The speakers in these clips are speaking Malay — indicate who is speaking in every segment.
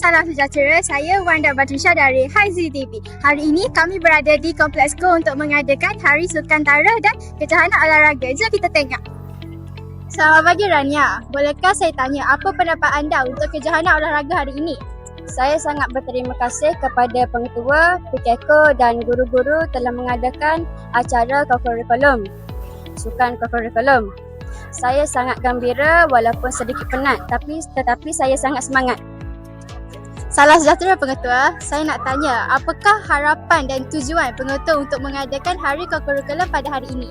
Speaker 1: Salam sejahtera, saya Wanda Batrisha dari Haizi TV. Hari ini kami berada di Kompleks Go untuk mengadakan Hari Sukan Tara dan Kejohanan Olahraga. Jom kita tengok. Selamat pagi Rania, bolehkah saya tanya apa pendapat anda untuk Kejohanan Olahraga hari ini?
Speaker 2: Saya sangat berterima kasih kepada pengetua, PKK dan guru-guru telah mengadakan acara kokurikulum, sukan kokurikulum. Saya sangat gembira walaupun sedikit penat tetapi saya sangat semangat.
Speaker 1: Salam sejahtera pengetua, saya nak tanya apakah harapan dan tujuan pengetua untuk mengadakan Hari Kokurikulum pada hari ini?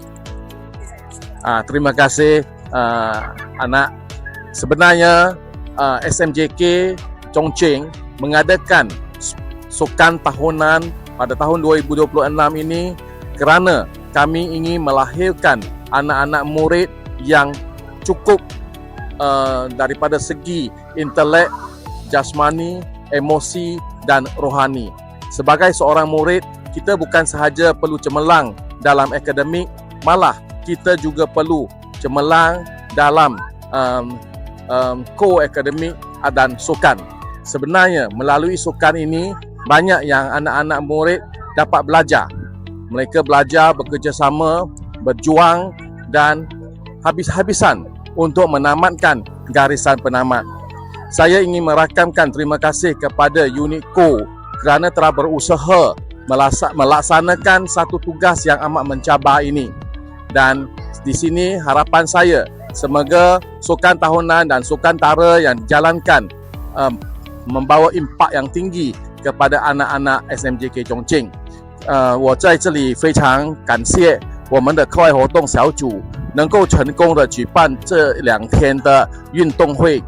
Speaker 3: Terima kasih anak. Sebenarnya SMJK Chongqing mengadakan sukan tahunan pada tahun 2026 ini kerana kami ingin melahirkan anak-anak murid yang cukup daripada segi intelek, jasmani, emosi dan rohani. Sebagai seorang murid, kita bukan sahaja perlu cemerlang dalam akademik, malah kita juga perlu cemerlang dalam co-akademik dan sukan. Sebenarnya melalui sukan ini banyak yang anak-anak murid dapat belajar. Mereka belajar bekerjasama, berjuang dan habis-habisan untuk menamatkan garisan penamat. Saya ingin merakamkan terima kasih kepada unit Co kerana telah berusaha melaksanakan satu tugas yang amat mencabar ini. Dan di sini harapan saya semoga sukan tahunan dan sukan tara yang dijalankan membawa impak yang tinggi kepada anak-anak SMJK Chongqing。我在这里非常感谢我们的课外活动小组能够成功的举办这2天的运动会。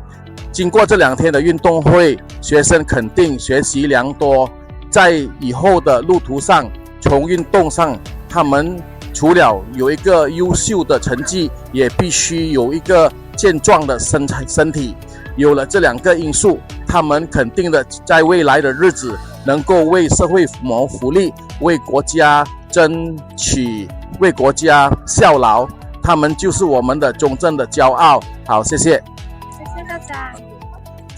Speaker 3: 经过这2天的运动会，学生肯定学习良多，在以后的路途上，从运动上，他们除了有一个优秀的成绩，也必须有一个健壮的身体。有了这2个因素，他们肯定的在未来的日子能够为社会谋福利，为国家争取，为国家效劳。他们就是我们的中正的骄傲。好，谢谢。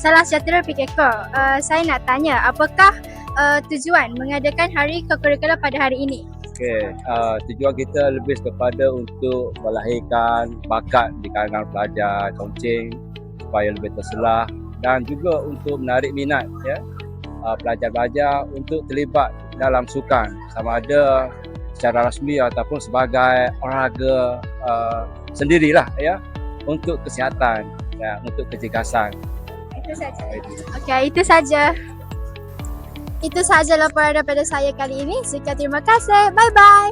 Speaker 1: Salam sejahtera PKK. Saya nak tanya apakah tujuan mengadakan Hari Kokurikulum pada hari ini?
Speaker 4: Tujuan kita lebih kepada untuk melahirkan bakat di kalangan pelajar Chongqing supaya lebih terselah dan juga untuk menarik minat pelajar-pelajar untuk terlibat dalam sukan sama ada secara rasmi ataupun sebagai olahraga sendirilah untuk kesihatan untuk kecergasan.
Speaker 1: Itu saja. Okey, itu saja. Itu saja laporan daripada saya kali ini. Sekian terima kasih. Bye bye.